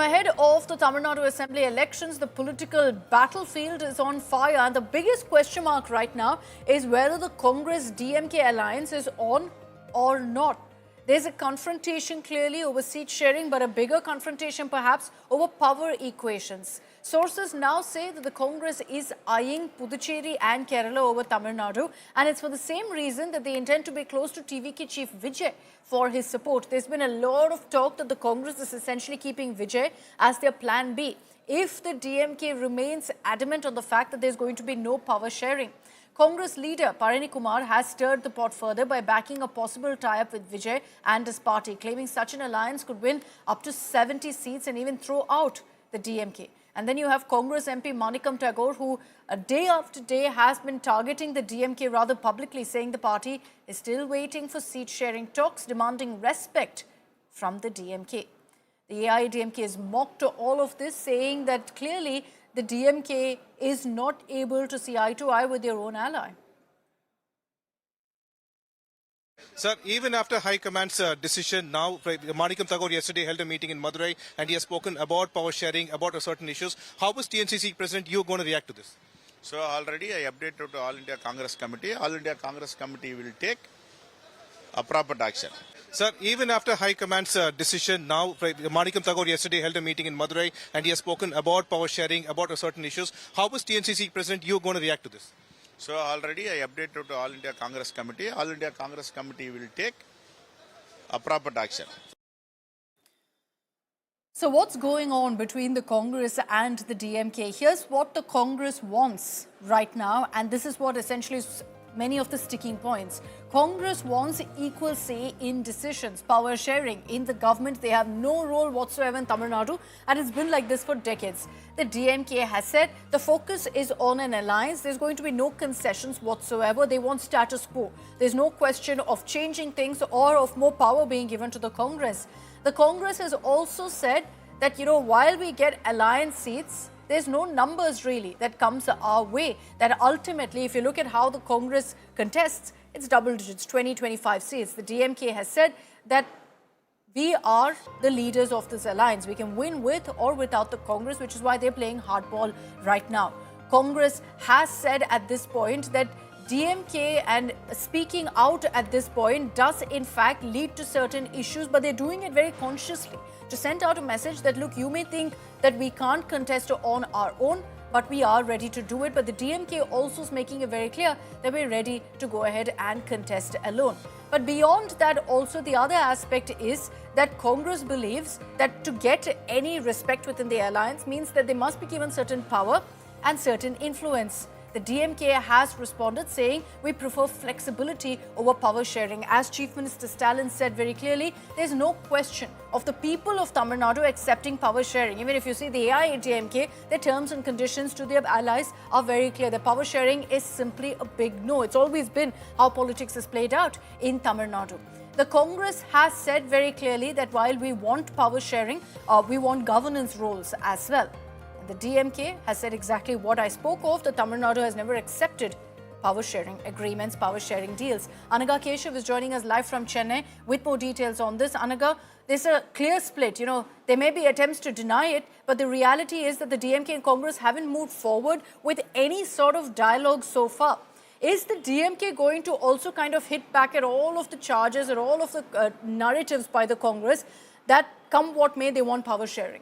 Now, ahead of the Tamil Nadu Assembly elections, the political battlefield is on fire. And the biggest question mark right now is whether the Congress-DMK alliance is on or not. There's a confrontation clearly over seat sharing, but a bigger confrontation perhaps over power equations. Sources now say that the Congress is eyeing Puducherry and Kerala over Tamil Nadu, and it's for the same reason that they intend to be close to TVK Chief Vijay for his support. There's been a lot of talk that the Congress is essentially keeping Vijay as their plan B if the DMK remains adamant on the fact that there's going to be no power sharing. Congress leader Parini Kumar has stirred the pot further by backing a possible tie-up with Vijay and his party, claiming such an alliance could win up to 70 seats and even throw out the DMK. And then you have Congress MP Manikam Tagore, who day after day has been targeting the DMK rather publicly, saying the party is still waiting for seat-sharing talks, demanding respect from the DMK. The AIDMK is mocked all of this, saying that clearly the DMK is not able to see eye to eye with their own ally. Sir, even after High Command's decision, now Manikam Tagore yesterday held a meeting in Madurai and he has spoken about power sharing, about certain issues. How is TNCC President you going to react to this? So already I updated to All India Congress Committee. All India Congress Committee will take appropriate action. Sir, even after High Command's decision, now Manikam Tagore yesterday held a meeting in Madurai and he has spoken about power sharing, about certain issues. How is TNCC President you going to react to this? So already I updated to All India Congress Committee. All India Congress Committee will take appropriate action. So what's going on between the Congress and the DMK? Here's what the Congress wants right now, and this is what essentially is many of the sticking points. Congress wants equal say in decisions, power sharing in the government. They have no role whatsoever in Tamil Nadu, and it's been like this for decades. The DMK has said the focus is on an alliance. There's going to be no concessions whatsoever. They want status quo. There's no question of changing things or of more power being given to the Congress. The Congress has also said that, while we get alliance seats, there's no numbers really that comes our way. That ultimately, if you look at how the Congress contests, it's double digits, 20, 25 seats. The DMK has said that we are the leaders of this alliance. We can win with or without the Congress, which is why they're playing hardball right now. Congress has said at this point that DMK and speaking out at this point does in fact lead to certain issues, but they're doing it very consciously to send out a message that, look, you may think that we can't contest on our own, but we are ready to do it. But the DMK also is making it very clear that we're ready to go ahead and contest alone. But beyond that, also the other aspect is that Congress believes that to get any respect within the alliance means that they must be given certain power and certain influence. The DMK has responded saying we prefer flexibility over power sharing. As Chief Minister Stalin said very clearly, there's no question of the people of Tamil Nadu accepting power sharing. Even if you see the AIDMK, their terms and conditions to their allies are very clear. The power sharing is simply a big no. It's always been how politics is played out in Tamil Nadu. The Congress has said very clearly that while we want power sharing, we want governance roles as well. The DMK has said exactly what I spoke of. The Tamil Nadu has never accepted power sharing agreements, power sharing deals. Anaga Keshav is joining us live from Chennai with more details on this. Anaga, there's a clear split. There may be attempts to deny it, but the reality is that the DMK and Congress haven't moved forward with any sort of dialogue so far. Is the DMK going to also kind of hit back at all of the charges or all of the narratives by the Congress that come what may, they want power sharing?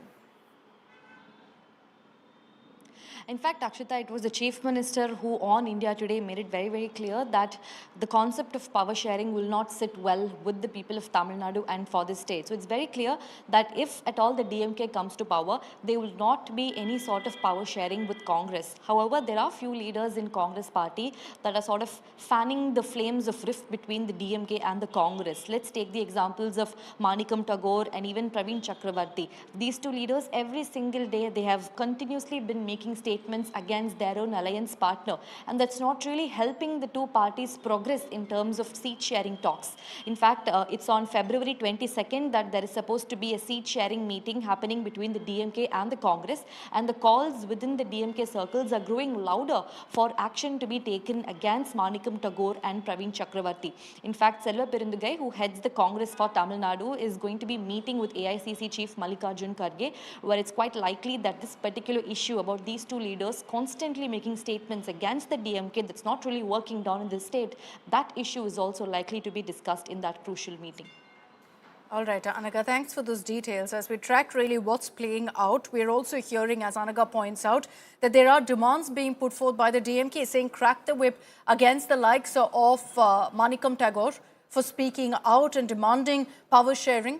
In fact, Akshita, it was the Chief Minister who on India Today made it very, very clear that the concept of power sharing will not sit well with the people of Tamil Nadu and for the state. So it's very clear that if at all the DMK comes to power, there will not be any sort of power sharing with Congress. However, there are few leaders in Congress party that are sort of fanning the flames of rift between the DMK and the Congress. Let's take the examples of Manikam Tagore and even Praveen Chakravarti. These two leaders, every single day, they have continuously been making statements statements against their own alliance partner. And that's not really helping the two parties progress in terms of seat sharing talks. In fact, it's on February 22nd that there is supposed to be a seat sharing meeting happening between the DMK and the Congress. And the calls within the DMK circles are growing louder for action to be taken against Manikam Tagore and Praveen Chakravarti. In fact, Selvaperunthagai, who heads the Congress for Tamil Nadu, is going to be meeting with AICC Chief Mallikarjun Kharge, where it's quite likely that this particular issue about these two leaders constantly making statements against the DMK that's not really working down in the state, that issue is also likely to be discussed in that crucial meeting. All right, Anaga, thanks for those details. As we track really what's playing out, we're also hearing, as Anaga points out, that there are demands being put forth by the DMK saying crack the whip against the likes of Manikam Tagore for speaking out and demanding power sharing.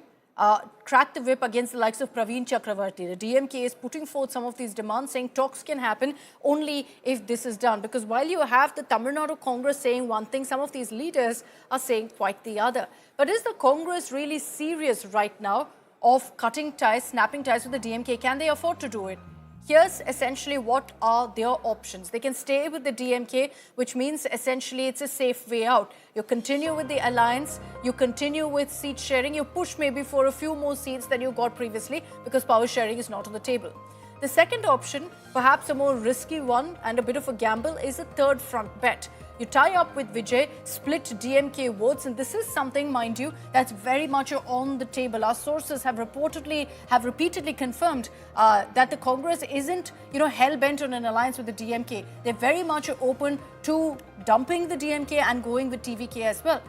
Crack the whip against the likes of Praveen Chakravarti. The DMK is putting forth some of these demands, saying talks can happen only if this is done. Because while you have the Tamil Nadu Congress saying one thing, some of these leaders are saying quite the other. But is the Congress really serious right now of cutting ties, snapping ties with the DMK? Can they afford to do it? Here's essentially what are their options. They can stay with the DMK, which means essentially it's a safe way out. You continue with the alliance, you continue with seat sharing, you push maybe for a few more seats than you got previously because power sharing is not on the table. The second option, perhaps a more risky one and a bit of a gamble, is a third front bet. You tie up with Vijay, split DMK votes, and this is something, mind you, that's very much on the table. Our sources have repeatedly confirmed that the Congress isn't, hell-bent on an alliance with the DMK. They're very much open to dumping the DMK and going with TVK as well,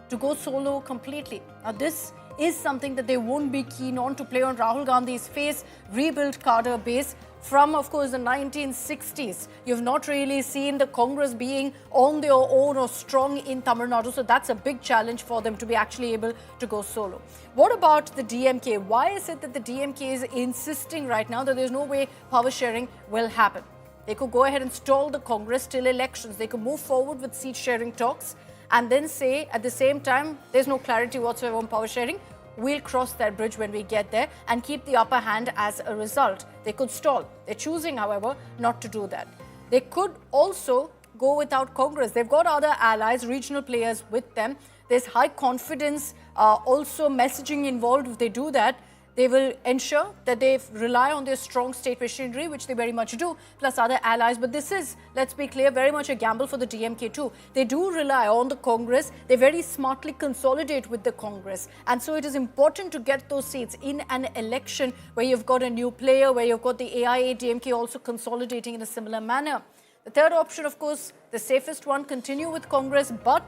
to go solo completely. Now, this is something that they won't be keen on, to play on Rahul Gandhi's face, rebuild cadre base from, of course, the 1960s. You've not really seen the Congress being on their own or strong in Tamil Nadu, so that's a big challenge for them to be actually able to go solo. What about the DMK? Why is it that the DMK is insisting right now that there's no way power sharing will happen? They could go ahead and stall the Congress till elections. They could move forward with seat sharing talks and then say at the same time, there's no clarity whatsoever on power sharing. We'll cross that bridge when we get there and keep the upper hand as a result. They could stall. They're choosing, however, not to do that. They could also go without Congress. They've got other allies, regional players with them. There's high confidence, also messaging involved. If they do that, they will ensure that they rely on their strong state machinery, which they very much do, plus other allies. But this is, let's be clear, very much a gamble for the DMK too. They do rely on the Congress. They very smartly consolidate with the Congress. And so it is important to get those seats in an election where you've got a new player, where you've got the AIA-DMK also consolidating in a similar manner. The third option, of course, the safest one, continue with Congress, but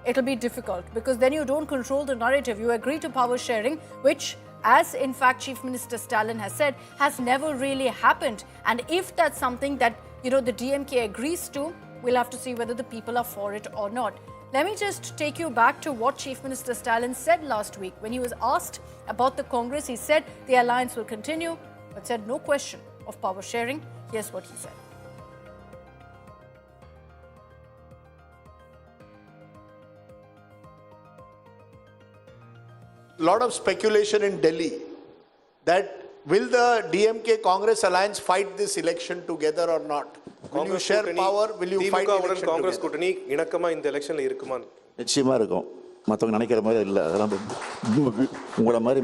it'll be difficult because then you don't control the narrative. You agree to power sharing, which, as in fact Chief Minister Stalin has said, has never really happened. And if that's something that, the DMK agrees to, we'll have to see whether the people are for it or not. Let me just take you back to what Chief Minister Stalin said last week. When he was asked about the Congress, he said the alliance will continue, but said no question of power sharing. Here's what he said. Lot of speculation in Delhi that will the DMK Congress alliance fight this election together or not? Will you share power? Will you fight election Congress together? கூட்டணி இணக்கமா இந்த எலெக்ஷன்ல இருக்குமா? நிச்சயமா இருக்கும். மத்தவங்க நினைக்கிற மாதிரி இல்ல. அதெல்லாம் உங்கள மாதிரி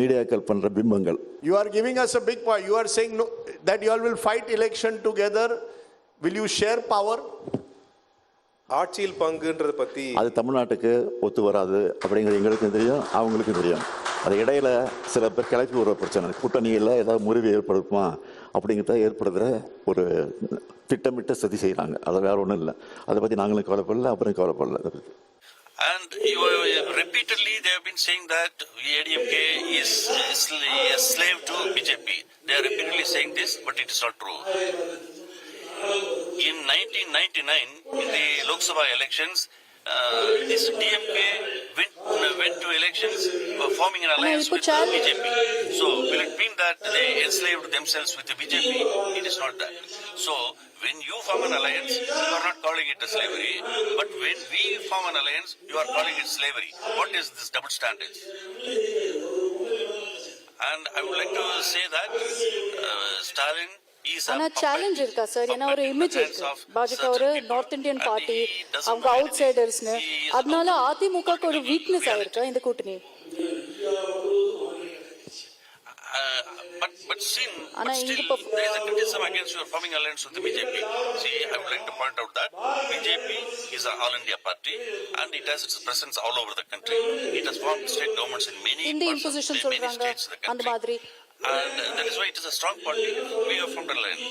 மீடியாக்கள் பண்ற பிம்பங்கள். You are giving us a big point. You are saying no, that you all will fight election together. Will you share power? ஆட்சியில் பங்குன்றது பத்தி அது தமிழ்நாட்டுக்கு ஒத்து வராது அப்படிங்கிறது எங்களுக்கும் தெரியும், அவங்களுக்கும் தெரியும். அது இடையில சில பேர் கிளப்பி ஒரு பிரச்சனை, கூட்டணியில் ஏதாவது முறிவு ஏற்படுத்துமா அப்படிங்கிறத ஏற்படுத்துகிற ஒரு திட்டமிட்ட சதி செய்கிறாங்க. அது வேற ஒன்றும் இல்லை. அதை பற்றி நாங்களும் கவலைப்படல, அப்புறம் கவலைப்படல. And repeatedly they have been saying that ADMK is a slave to BJP. They are repeatedly saying this, but it is not true. In 1999, in the Lok Sabha elections, this DMK went to elections forming an alliance with BJP. So, will it mean that they enslaved themselves with the BJP? It is not that. So, when you form an alliance, you are not calling it a slavery. But when we form an alliance, you are calling it slavery. What is this double standard? And I would like to say that Stalin is ஆனா a challenge இருக்கா sir? ஏன்னா ஒரு image இருக்கு, பாஜக ஒரு north Indian party, அவங்க out சைடர்ஸ்னு. அதனால அதிமுகக்கு ஒரு வீக்னஸ் ஆயிருக்கா இந்த கூட்டணி? But still, ஆனா there இங்க is a criticism against your forming alliance with the BJP. See, I would like to point out that BJP is an all India party and it has its presence all over the country. It has formed state governments in many இந்த parts of imposition many சொல்றாங்க states in the அந்த country. மாதிரி. And that is why it is a strong party. We have formed an alliance.